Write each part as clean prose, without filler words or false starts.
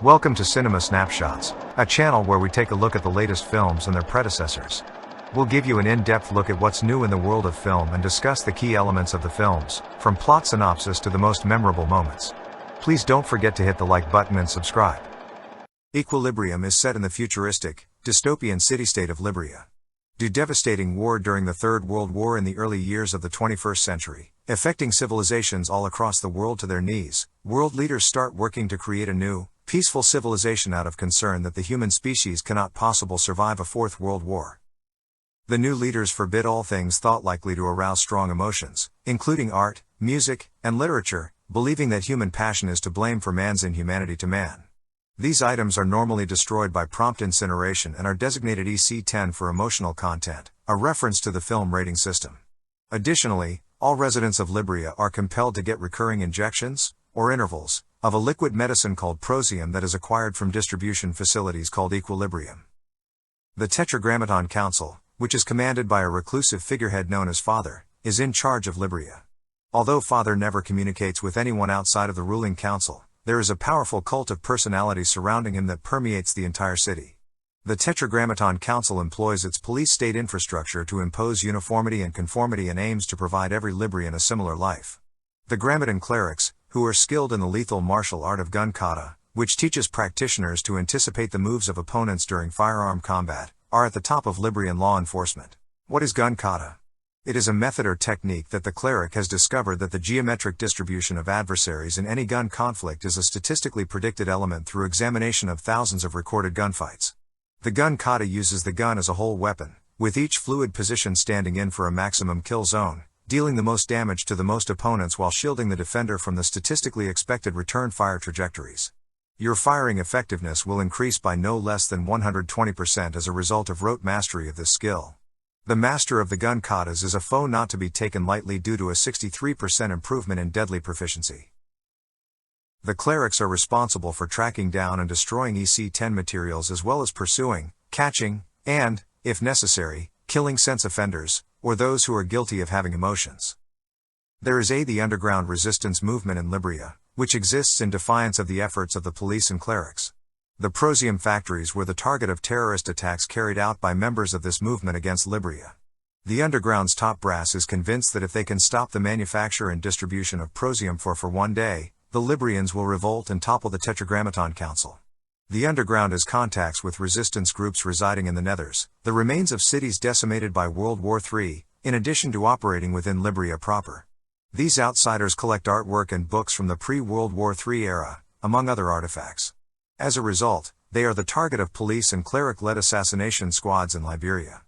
Welcome to Cinema Snapshots, a channel where we take a look at the latest films and their predecessors. We'll give you an in-depth look at what's new in the world of film and discuss the key elements of the films, from plot synopsis to the most memorable moments. Please don't forget to hit the like button and subscribe. Equilibrium is set in the futuristic, dystopian city-state of Libya. Due to devastating war during the Third World War in the early years of the 21st century, affecting civilizations all across the world to their knees, world leaders start working to create a new, peaceful civilization out of concern that the human species cannot possibly survive a Fourth World War. The new leaders forbid all things thought likely to arouse strong emotions, including art, music, and literature, believing that human passion is to blame for man's inhumanity to man. These items are normally destroyed by prompt incineration and are designated EC10 for emotional content, a reference to the film rating system. Additionally, all residents of Libya are compelled to get recurring injections, or intervals, of a liquid medicine called prosium that is acquired from distribution facilities called Equilibrium. The Tetragrammaton Council, which is commanded by a reclusive figurehead known as Father, is in charge of Libya. Although Father never communicates with anyone outside of the ruling council, there is a powerful cult of personality surrounding him that permeates the entire city. The Tetragrammaton Council employs its police state infrastructure to impose uniformity and conformity and aims to provide every Libyan a similar life. The Grammaton clerics, who are skilled in the lethal martial art of gun kata, which teaches practitioners to anticipate the moves of opponents during firearm combat, are at the top of Libyan law enforcement. What is gun kata? It is a method or technique that the cleric has discovered that the geometric distribution of adversaries in any gun conflict is a statistically predicted element through examination of thousands of recorded gunfights. The gun kata uses the gun as a whole weapon, with each fluid position standing in for a maximum kill zone, dealing the most damage to the most opponents while shielding the defender from the statistically expected return fire trajectories. Your firing effectiveness will increase by no less than 120% as a result of rote mastery of this skill. The master of the gun katas is a foe not to be taken lightly due to a 63% improvement in deadly proficiency. The clerics are responsible for tracking down and destroying EC10 materials as well as pursuing, catching, and, if necessary, killing sense offenders, or those who are guilty of having emotions. There is the underground resistance movement in Libya, which exists in defiance of the efforts of the police and clerics. The prosium factories were the target of terrorist attacks carried out by members of this movement against Libya. The underground's top brass is convinced that if they can stop the manufacture and distribution of prosium for one day, the Libyans will revolt and topple the Tetragrammaton Council. The underground has contacts with resistance groups residing in the Nethers, the remains of cities decimated by World War III, in addition to operating within Libya proper. These outsiders collect artwork and books from the pre-World War III era, among other artifacts. As a result, they are the target of police and cleric-led assassination squads in Liberia.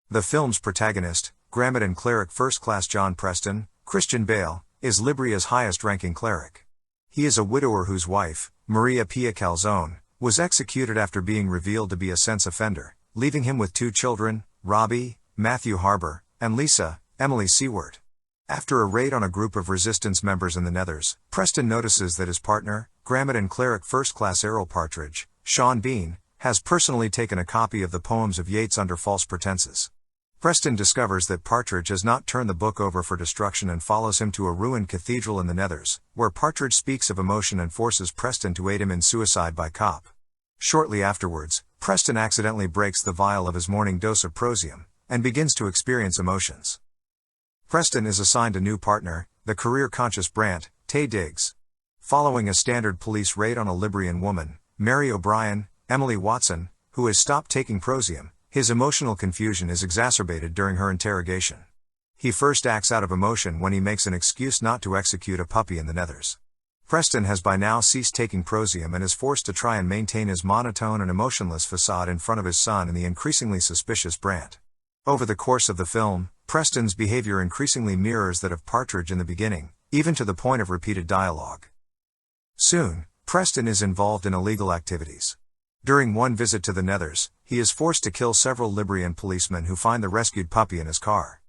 The film's protagonist, Grammaton cleric First Class John Preston, Christian Bale, is Libya's highest-ranking cleric. He is a widower whose wife, Maria Pia Calzone, was executed after being revealed to be a sense offender, leaving him with two children, Robbie, Matthew Harbour, and Lisa, Emily Seward. After a raid on a group of resistance members in the Nethers, Preston notices that his partner, Grammaton cleric First Class Errol Partridge, Sean Bean, has personally taken a copy of the poems of Yeats under false pretenses. Preston discovers that Partridge has not turned the book over for destruction and follows him to a ruined cathedral in the Nethers, where Partridge speaks of emotion and forces Preston to aid him in suicide by cop. Shortly afterwards, Preston accidentally breaks the vial of his morning dose of prosium, and begins to experience emotions. Preston is assigned a new partner, the career-conscious Brant, Tay Diggs. Following a standard police raid on a Libyan woman, Mary O'Brien, Emily Watson, who has stopped taking prosium, his emotional confusion is exacerbated during her interrogation. He first acts out of emotion when he makes an excuse not to execute a puppy in the Nethers. Preston has by now ceased taking prosium and is forced to try and maintain his monotone and emotionless facade in front of his son and the increasingly suspicious Brant. Over the course of the film, Preston's behavior increasingly mirrors that of Partridge in the beginning, even to the point of repeated dialogue. Soon, Preston is involved in illegal activities. During one visit to the Nethers, he is forced to kill several Libyan policemen who find the rescued puppy in his car.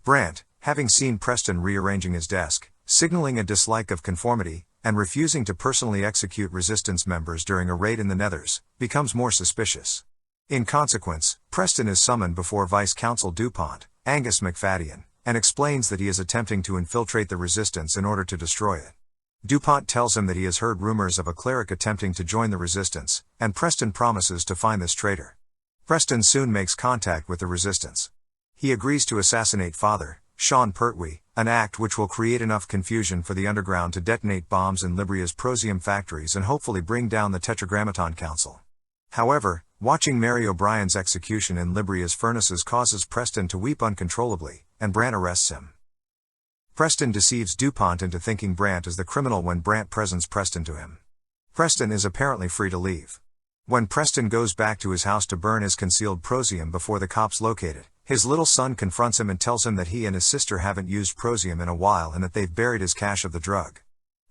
Brant, having seen Preston rearranging his desk, signaling a dislike of conformity, and refusing to personally execute resistance members during a raid in the Nethers, becomes more suspicious. In consequence, Preston is summoned before Vice Consul DuPont, Angus McFadden, and explains that he is attempting to infiltrate the resistance in order to destroy it. DuPont tells him that he has heard rumors of a cleric attempting to join the resistance, and Preston promises to find this traitor. Preston soon makes contact with the resistance. He agrees to assassinate Father Sean Pertwee, an act which will create enough confusion for the underground to detonate bombs in Libria's Prosium factories and hopefully bring down the Tetragrammaton Council. However, watching Mary O'Brien's execution in Libria's furnaces causes Preston to weep uncontrollably, and Brant arrests him. Preston deceives DuPont into thinking Brant is the criminal when Brant presents Preston to him. Preston is apparently free to leave. When Preston goes back to his house to burn his concealed prosium before the cops locate it, his little son confronts him and tells him that he and his sister haven't used prosium in a while and that they've buried his cache of the drug.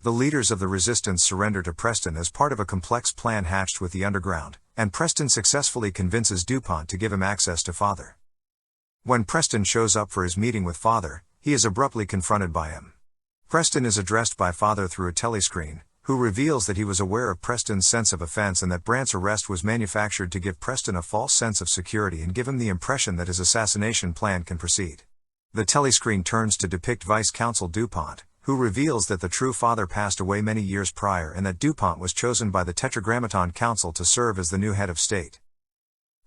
The leaders of the resistance surrender to Preston as part of a complex plan hatched with the underground, and Preston successfully convinces DuPont to give him access to Father. When Preston shows up for his meeting with Father, he is abruptly confronted by him. Preston is addressed by Father through a telescreen, who reveals that he was aware of Preston's sense of offense and that Brant's arrest was manufactured to give Preston a false sense of security and give him the impression that his assassination plan can proceed. The telescreen turns to depict Vice Consul DuPont, who reveals that the true Father passed away many years prior and that DuPont was chosen by the Tetragrammaton Council to serve as the new head of state.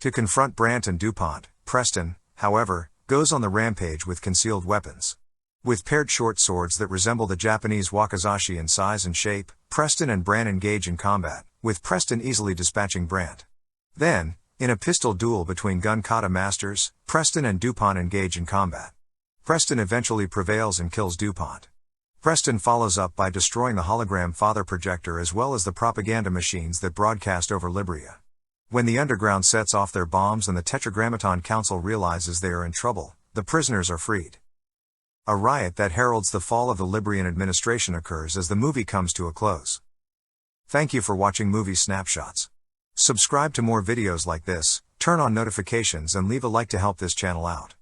To confront Brant and DuPont, Preston, however, goes on the rampage with concealed weapons. With paired short swords that resemble the Japanese wakizashi in size and shape, Preston and Brant engage in combat, with Preston easily dispatching Brant. Then, in a pistol duel between gun kata masters, Preston and DuPont engage in combat. Preston eventually prevails and kills DuPont. Preston follows up by destroying the hologram Father projector as well as the propaganda machines that broadcast over Libria. When the underground sets off their bombs and the Tetragrammaton Council realizes they are in trouble, the prisoners are freed. A riot that heralds the fall of the Librian administration occurs as the movie comes to a close. Thank you for watching Movie Snapshots. Subscribe to more videos like this, turn on notifications and leave a like to help this channel out.